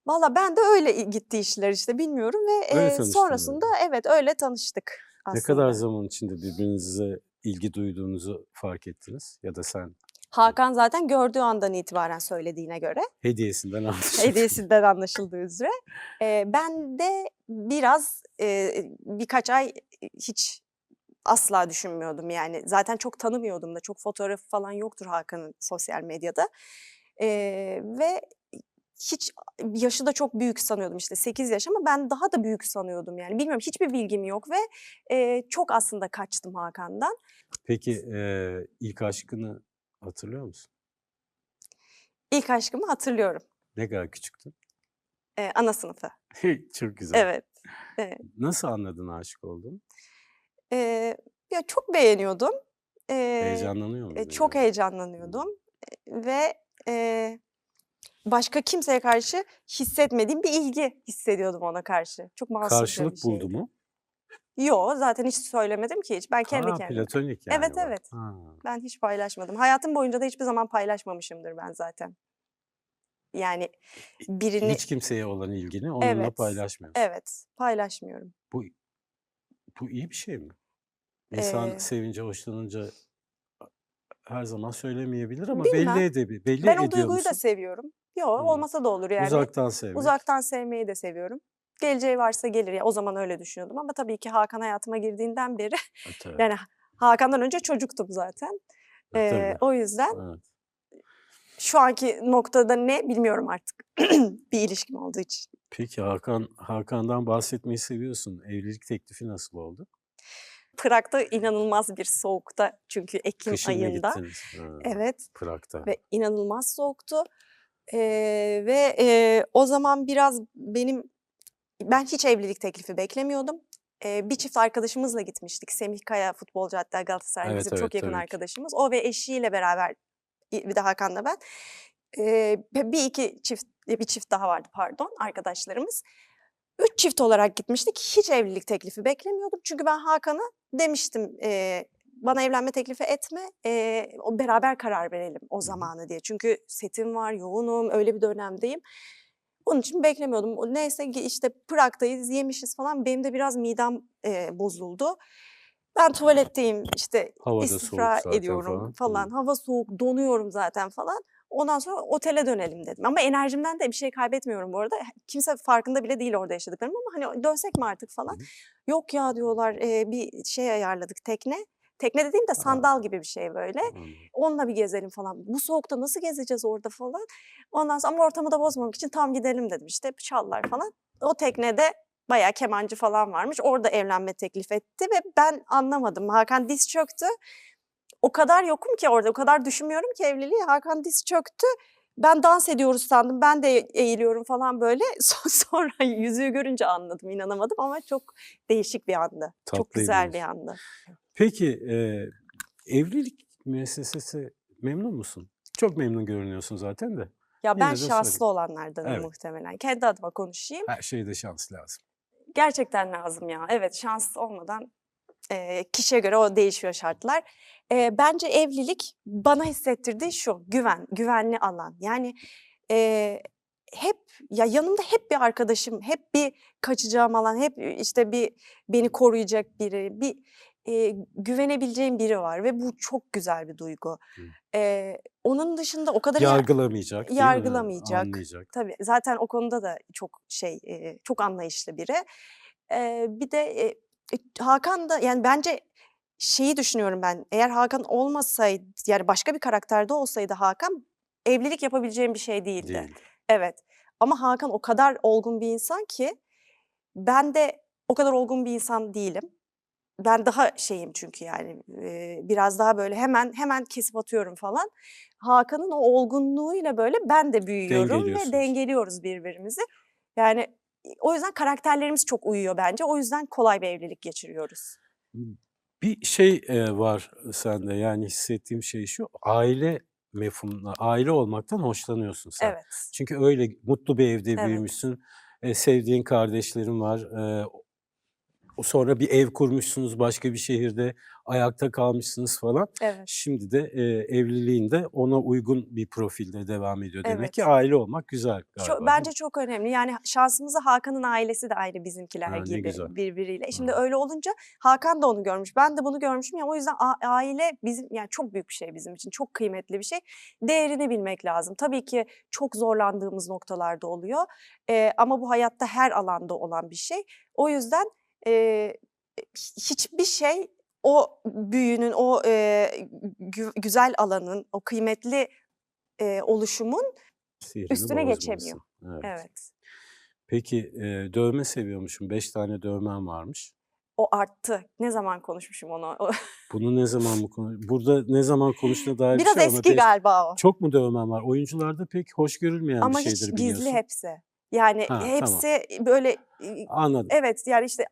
Valla ben de öyle gitti işler işte bilmiyorum ve, Öyle tanıştınız sonrasında yani. evet öyle tanıştık Ne kadar aslında. zaman içinde birbirinize ilgi duyduğunuzu fark ettiniz ya da sen? Hakan zaten gördüğü andan itibaren söylediğine göre, Hediyesinden anlaşıldınız. hediyesinden anlaşıldığı üzere. Ben de biraz, birkaç ay hiç asla düşünmüyordum yani. Zaten çok tanımıyordum da. Çok fotoğrafı falan yoktur Hakan'ın sosyal medyada. Ve hiç yaşı da çok büyük sanıyordum işte 8 yaş ama ben daha da büyük sanıyordum yani. Bilmiyorum hiçbir bilgim yok ve çok aslında kaçtım Hakan'dan. Peki ilk aşkını hatırlıyor musun? İlk aşkımı hatırlıyorum. Ne kadar küçüktün? Ana sınıfı. Çok güzel. Evet. Evet. Nasıl anladın aşık olduğunu? Eee, Ya çok beğeniyordum. Heyecanlanıyor muydun Çok yani? Hımm. heyecanlanıyordum, ve başka kimseye karşı hissetmediğim bir ilgi hissediyordum ona karşı. Çok masumca bir Karşılık buldu şeydi. mu? Yo, zaten hiç söylemedim ki hiç. Ben kendi Ha, kendime. platonik Evet, yani bu. evet. Ha. Ben hiç paylaşmadım. Hayatım boyunca da hiçbir zaman paylaşmamışımdır ben zaten. Yani birini. Hiç kimseye olan ilgini onunla Evet, paylaşmıyorsun. evet, paylaşmıyorum. Bu bu iyi bir şey mi? İnsan Eee, sevince, hoşlanınca her zaman söylemeyebilir ama Bilmem. belli Ben o ediyor duyguyu da musun? seviyorum. Yo, Hımm. olmasa da olur yani. Uzaktan sevmek. Uzaktan sevmeyi de seviyorum. Geleceği varsa gelir ya, o zaman öyle düşünüyordum ama tabii ki Hakan hayatıma girdiğinden beri Tabii. yani Hakan'dan önce çocuktum zaten. Tabii. O yüzden Evet. şu anki noktada ne bilmiyorum artık bir ilişkim olduğu için. Peki Hakan'dan bahsetmeyi seviyorsun. Evlilik teklifi nasıl oldu? Prag'da inanılmaz bir soğukta çünkü ekim Kışın mı ayında. gittiniz? Ha, Evet Prag'da. ve inanılmaz soğuktu. O zaman biraz ben hiç evlilik teklifi beklemiyordum. Bir çift arkadaşımızla gitmiştik. Semih Kaya futbolcu hatta Galatasaraylı Evet, bizim evet, çok yakın tabii ki. arkadaşımız. O ve eşiyle beraber bir de Hakan'la ben. Bir çift daha vardı pardon arkadaşlarımız. 3 çift olarak gitmiştik. Hiç evlilik teklifi beklemiyordum. Çünkü ben Hakan'a demiştim, bana evlenme teklifi etme, o beraber karar verelim o Hı hı. zamanı diye. Çünkü setim var, yoğunum, öyle bir dönemdeyim. Onun için beklemiyordum. Neyse işte Prag'dayız, yemişiz falan. Benim de biraz midem, bozuldu. Ben tuvaletteyim, işte Hava da soğuk istifra zaten ediyorum falan. falan. Hava soğuk, donuyorum zaten falan. Ondan sonra otele dönelim dedim. Ama enerjimden de bir şey kaybetmiyorum bu arada. Kimse farkında bile değil orada yaşadıklarımın ama hani dönsek mi artık Hı falan. hı. Yok ya diyorlar, bir şey ayarladık tekne. Tekne dediğim de sandal A! gibi bir şey böyle. Anladım. Onunla bir gezelim falan. Bu soğukta nasıl gezeceğiz orada falan. Ondan sonra ama ortamı da bozmamak için tam gidelim dedim işte çallar falan. O teknede bayağı kemancı falan varmış. Orada evlenme teklif etti ve ben anlamadım. Hakan diz çöktü. O kadar yokum ki orada, o kadar düşünmüyorum ki evliliği. Hakan diz çöktü. Ben dans ediyoruz sandım. Ben de eğiliyorum falan böyle. Sonra yüzüğü görünce anladım, inanamadım ama çok değişik bir andı. Çok güzel bir Tatlıymış. andı. Peki, evlilik müessesesi memnun musun? Çok memnun görünüyorsun zaten de. Ya ben Yine de sorayım. şanslı olanlardanım Evet, muhtemelen. Kendi adıma konuşayım. her şeyde şans lazım. Gerçekten lazım ya. Evet, şans olmadan, kişiye göre o değişiyor şartlar. Bence evlilik bana hissettirdiği şu, güvenli alan. Yani, eee, hep yanımda hep bir arkadaşım, hep bir kaçacağım alan, hep, işte, beni koruyacak biri, güvenebileceğim biri var ve bu çok güzel bir duygu. Hı. Onun dışında o kadar iyi Yargılamayacak, değil mi? yargılamayacak. Anlayacak. Tabii, zaten o konuda da çok çok anlayışlı biri. Bir de, Hakan da yani bence şeyi düşünüyorum ben, eğer Hakan olmasaydı, yani başka bir karakterde olsaydı Hakan, evlilik yapabileceğim bir şey değildi. Değildi. Evet ama Hakan o kadar olgun bir insan ki ben de o kadar olgun bir insan değilim. Ben daha şeyim çünkü yani, biraz daha böyle hemen kesip atıyorum falan. Hakan'ın o olgunluğuyla böyle ben de büyüyorum ve Dengeliyorsunuz. dengeliyoruz birbirimizi. Yani, o yüzden karakterlerimiz çok uyuyor bence. O yüzden kolay bir evlilik geçiriyoruz. Bir şey, var sende, yani hissettiğim şey şu, aile mefhumuna, aile olmaktan hoşlanıyorsun sen. Evet, Çünkü öyle mutlu bir evde evet, büyümüşsün, sevdiğin kardeşlerin var, sonra bir ev kurmuşsunuz başka bir şehirde, ayakta kalmışsınız falan. evet, Şimdi de, evliliğin de ona uygun bir profilde devam ediyor. Demek ki evet. aile olmak güzel galiba, değil Bence mi? çok önemli. Yani şansımıza Hakan'ın ailesi de aynı bizimkiler Ha, ne gibi güzel. birbiriyle. Şimdi Ha, öyle olunca Hakan da onu görmüş, ben de bunu görmüşüm ya o yüzden aile bizim yani çok büyük bir şey bizim için, çok kıymetli bir şey. Değerini bilmek lazım. Tabii ki çok zorlandığımız noktalarda oluyor, ama bu hayatta her alanda olan bir şey. O yüzden, hiçbir şey o büyünün, o güzel alanın, o kıymetli oluşumun Sihrini üstüne geçemiyor. bozmasın. Evet. Evet. Peki, dövme seviyormuşsun. 5 tane dövmen varmış. O arttı. Ne zaman konuşmuşum onu? Bunu ne zaman mı burada ne zaman konuştuğuna dair bir Biraz şey ama eski galiba o. çok mu dövmen var? Oyuncularda pek hoş görülmeyen bir Ama hiç şeydir gizli biliyorsun. hepsi. Yani Ha, tamam. hepsi böyle Anladım. evet, yani, işte,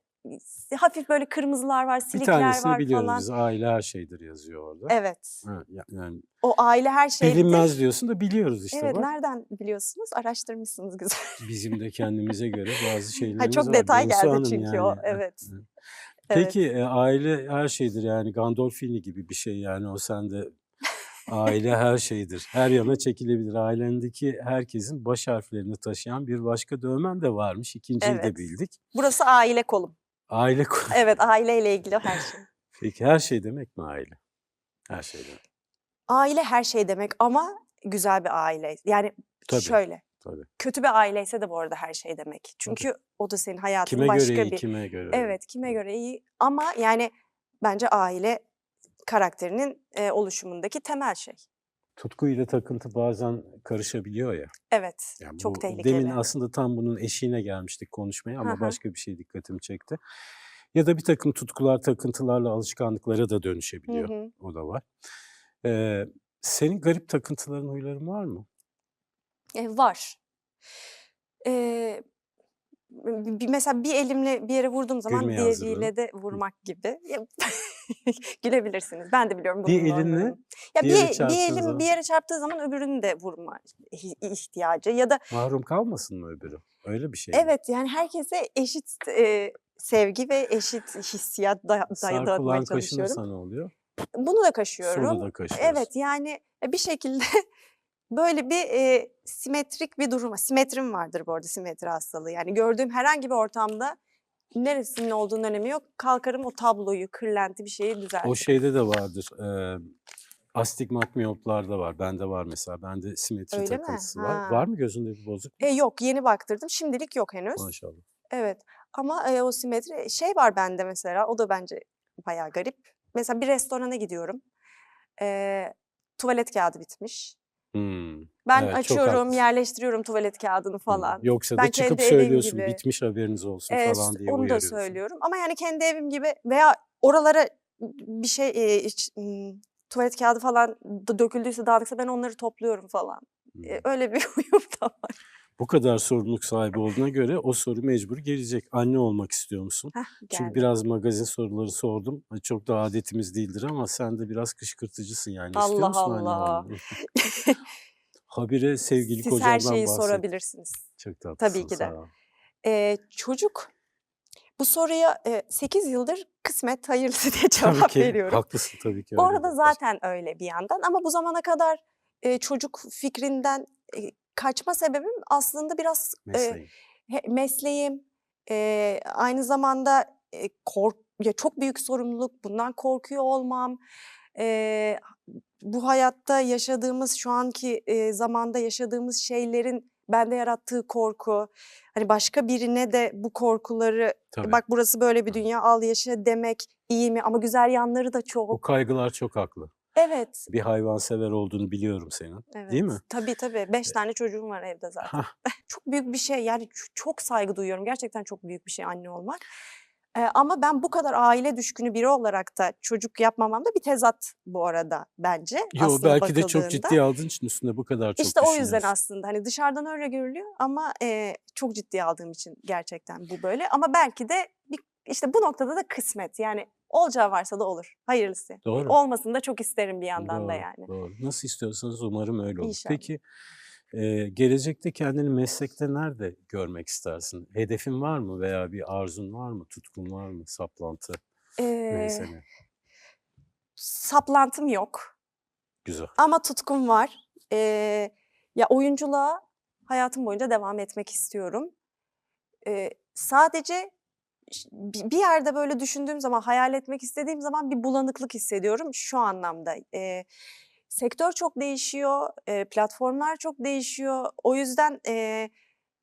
hafif böyle kırmızılar var, Bir silikler tanesini var biliyoruz falan. biz. Aile her şeydir yazıyor orada. Evet. Ha, yani O aile her şeydir. bilinmez diyorsun da biliyoruz işte Evet, bak. nereden biliyorsunuz? Araştırmışsınız güzel. Bizim de kendimize göre bazı Ha, şeylerimiz çok var. detay Bensu geldi Hanım çünkü o. yani. Evet. Evet. Evet. Peki, aile her şeydir yani Gandolfini gibi bir şey yani o sende. Aile her şeydir. Her yana çekilebilir. Ailendeki herkesin baş harflerini taşıyan bir başka dövmen de varmış. İkinciyi de Evet. bildik. Burası aile kolum. Aile Evet, aileyle ilgili her şey. Peki her şey demek mi aile? Her şey demek. Aile her şey demek ama güzel bir aile. Yani Tabii, şöyle, tabii. kötü bir aileyse de bu arada her şey demek. Çünkü o da senin hayatının Kime göre başka iyi, bir... kime göre öyle. Evet, kime göre iyi ama yani bence aile karakterinin oluşumundaki temel şey. Tutku ile takıntı bazen karışabiliyor ya. Evet, Yani çok bu tehlikeli. demin aslında tam bunun eşiğine gelmiştik konuşmaya Hı ama hı. başka bir şey dikkatimi çekti. Ya da bir takım tutkular, takıntılarla alışkanlıklara da Hı dönüşebiliyor. hı. O da var. Senin garip takıntıların, huyların var mı? Var. Eee, mesela bir elimle bir yere vurduğum zaman Gülmeye hazırlanın. diğeriyle de vurmak gibi. Ya gülebilirsiniz. Ben de biliyorum Bir bunun elinle normlarını. Ya bir yere bir çarptığın elim bir zaman yere çarptığı zaman öbürünü de vurma ihtiyacı ya da mahrum kalmasın mı öbürü? Öyle bir şey mi? evet, yani herkese eşit sevgi ve eşit hissiyat dağıtmaya Sarkılan çalışıyorum. kaşınırsa ne oluyor? Bunu da Solu kaşıyorum. da kaşıyorsun. Evet, yani bir şekilde böyle bir simetrik bir durum var. Simetrim vardır bu arada, simetri hastalığı. Yani gördüğüm herhangi bir ortamda neresinin olduğunun önemi yok. Kalkarım o tabloyu, kırlenti bir şeyi O düzeltirim. şeyde de vardır. Astigmat miyoplarda var. Bende var mesela. Bende simetri Öyle mi? takıntısı var. Var Ha. mı gözünde bir bozukluk? Yok, yeni baktırdım. Şimdilik yok henüz. Maşallah. Evet ama o simetri şey var bende mesela, o da bence bayağı garip. Mesela bir restorana gidiyorum. Tuvalet kağıdı bitmiş. Hımm. Ben Evet, çok açıyorum, haklısın. yerleştiriyorum tuvalet kağıdını falan. Yoksa da Ben çıkıp kendi evim söylüyorsun, gibi bitmiş haberiniz olsun falan diye onu da uyarıyorsun. söylüyorum ama yani kendi evim gibi veya oralara bir şey, tuvalet kağıdı falan döküldüyse, dağınıksa ben onları topluyorum falan. Hımm. Öyle bir huyum da var. Bu kadar sorumluluk sahibi olduğuna göre o soru mecbur gelecek. Anne olmak istiyor musun? Hah, Çünkü geldi. biraz magazin soruları sordum. Çok da adetimiz değildir ama sen de biraz kışkırtıcısın yani. İstiyor Allah musun anne Allah. olmayı? Habire sevgili Siz her kocandan şeyi bahset. sorabilirsiniz. Çok Tabii tatlısın, ki sağ de. ol. Çocuk, bu soruya 8 yıldır kısmet hayırlısı diye Tabii cevap ki, veriyorum. haklısın tabii ki Bu öyledir. arada zaten öyle bir yandan ama bu zamana kadar çocuk fikrinden kaçma sebebim aslında biraz Mesleğin. mesleğim, aynı zamanda ya çok büyük sorumluluk, bundan korkuyor olmam, eee, bu hayatta yaşadığımız, şu anki zamanda yaşadığımız şeylerin bende yarattığı korku, hani başka birine de bu korkuları, Tabii. "Bak burası böyle bir dünya, al yaşa." demek iyi mi? Ama güzel yanları da O çok. kaygılar çok haklı. Evet, Bir hayvansever olduğunu biliyorum senin. Değil mi? evet. Tabii, tabii. 5 tane çocuğum var evde zaten. Hah, Çok büyük bir şey, yani çok saygı duyuyorum. Gerçekten çok büyük bir şey anne olmak. Ama ben bu kadar aile düşkünü biri olarak da çocuk yapmamam da bir tezat bu arada bence yo aslında belki de çok bakıldığında. ciddiye aldığın için üstüne bu kadar çok İşte o yüzden düşünüyorsun. aslında hani dışarıdan öyle görülüyor ama çok ciddiye aldığım için gerçekten bu böyle. Ama belki de işte bu noktada da kısmet. Yani olacağı varsa da olur. Hayırlısı. Doğru. Olmasını da çok isterim bir yandan da Doğru, yani. doğru. Nasıl istiyorsanız umarım öyle olur. İnşallah. Peki, gelecekte kendini meslekte nerede görmek istersin? Hedefin var mı veya bir arzun var mı, tutkun var mı, saplantı, neyse Eee, ne? saplantım yok Güzel. ama tutkum var. Ya oyunculuğa hayatım boyunca devam etmek istiyorum. Sadece bir yerde böyle düşündüğüm zaman, hayal etmek istediğim zaman bir bulanıklık hissediyorum şu anlamda. Sektör çok değişiyor, platformlar çok değişiyor. O yüzden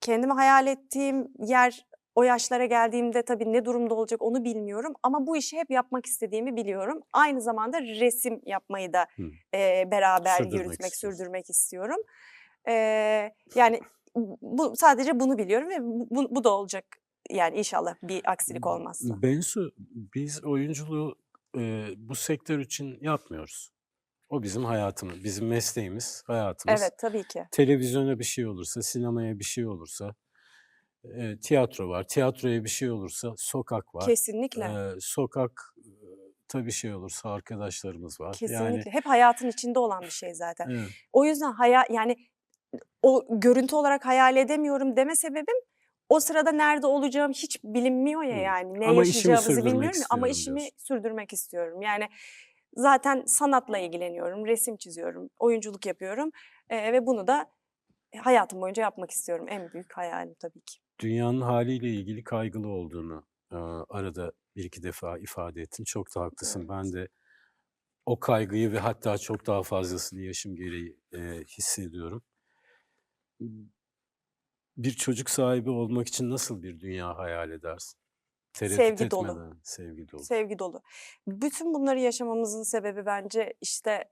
kendimi hayal ettiğim yer O yaşlara geldiğimde tabii ne durumda olacak onu bilmiyorum ama bu işi hep yapmak istediğimi biliyorum. Aynı zamanda resim yapmayı da, Hı. beraber Sürdürmek yürütmek, istiyorsun. sürdürmek istiyorum. Yani sadece bunu biliyorum ve bu da olacak yani inşallah bir aksilik olmazsa. Bensu, biz oyunculuğu, bu sektör için yapmıyoruz. O bizim hayatımız, bizim mesleğimiz, hayatımız. Evet, tabii ki. Televizyona bir şey olursa, sinemaya bir şey olursa, tiyatro var. Tiyatroya bir şey olursa sokak var. Kesinlikle, Sokakta bir şey olursa arkadaşlarımız var. Yani kesinlikle. Hep hayatın içinde olan bir şey zaten. evet, O yüzden yani o görüntü olarak hayal edemiyorum deme sebebim, o sırada nerede olacağım hiç bilinmiyor ya yani. Ne ama işimi yaşayacağımızı sürdürmek bilmiyorum ya ama istiyorum işimi diyorsun. sürdürmek istiyorum. Yani zaten sanatla ilgileniyorum, resim çiziyorum, oyunculuk yapıyorum, ve bunu da hayatım boyunca yapmak istiyorum. En büyük hayalim tabii ki. Dünyanın haliyle ilgili kaygılı olduğunu, arada bir iki defa ifade ettin. Çok da haklısın. Ben Evet. de o kaygıyı ve hatta çok daha fazlasını yaşım gereği, hissediyorum. Bir çocuk sahibi olmak için nasıl bir dünya hayal edersin? Tereddüt Sevgi dolu. etmeden, sevgi dolu. Sevgi dolu. Bütün bunları yaşamamızın sebebi bence, işte,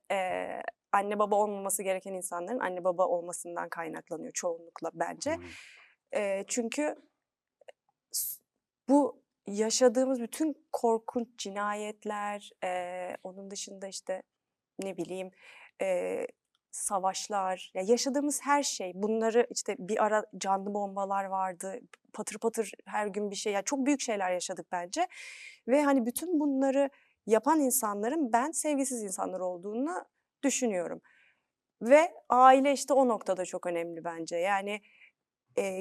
anne baba olmaması gereken insanların anne baba olmasından kaynaklanıyor çoğunlukla Hı bence. hı. Çünkü bu yaşadığımız bütün korkunç cinayetler, onun dışında, işte, ne bileyim, eee, savaşlar, ya, yaşadığımız her şey, bunları, işte, bir ara canlı bombalar vardı, patır patır her gün bir şey, ya, çok büyük şeyler yaşadık bence ve, hani, bütün bunları yapan insanların ben sevgisiz insanlar olduğunu düşünüyorum ve aile, işte, o noktada çok önemli bence. Yani,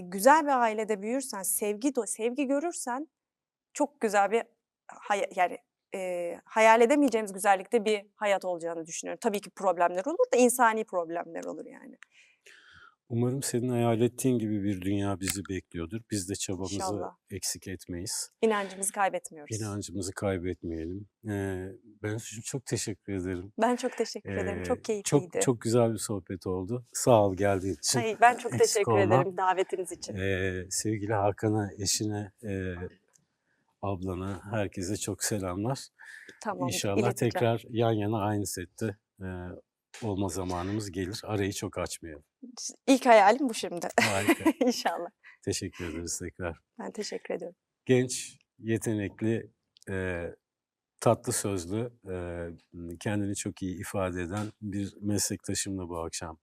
güzel bir ailede büyürsen, sevgi görürsen çok güzel bir yani, hayal edemeyeceğimiz güzellikte bir hayat olacağını düşünüyorum. Tabii ki problemler olur da insani problemler olur yani. Umarım senin hayal ettiğin gibi bir dünya bizi bekliyordur. Biz de çabamızı İnşallah. eksik etmeyiz. İnancımızı kaybetmiyoruz. İnancımızı kaybetmeyelim. Bensucuğum, çok teşekkür ederim. Ben çok teşekkür ederim. Çok Çok keyifliydi. çok güzel bir sohbet oldu. Sağ ol geldiğin için. Ay, ben çok Eksik teşekkür olma. ederim davetiniz için. Sevgili Hakan'a, eşine, ablana, herkese çok selamlar. Tamamdır, İnşallah ileteceğim. tekrar yan yana aynı sette, olma zamanımız gelir. Arayı çok açmayalım. İlk hayalim bu şimdi. Harika. İnşallah. Teşekkür ederiz tekrar. Ben teşekkür ediyorum. Genç, yetenekli, tatlı sözlü, kendini çok iyi ifade eden bir meslektaşımla bu akşam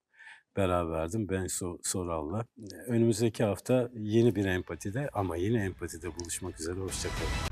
beraberdim. Bensu Soral'la. Önümüzdeki hafta yeni bir empatide ama yine empatide buluşmak üzere. Hoşça kalın.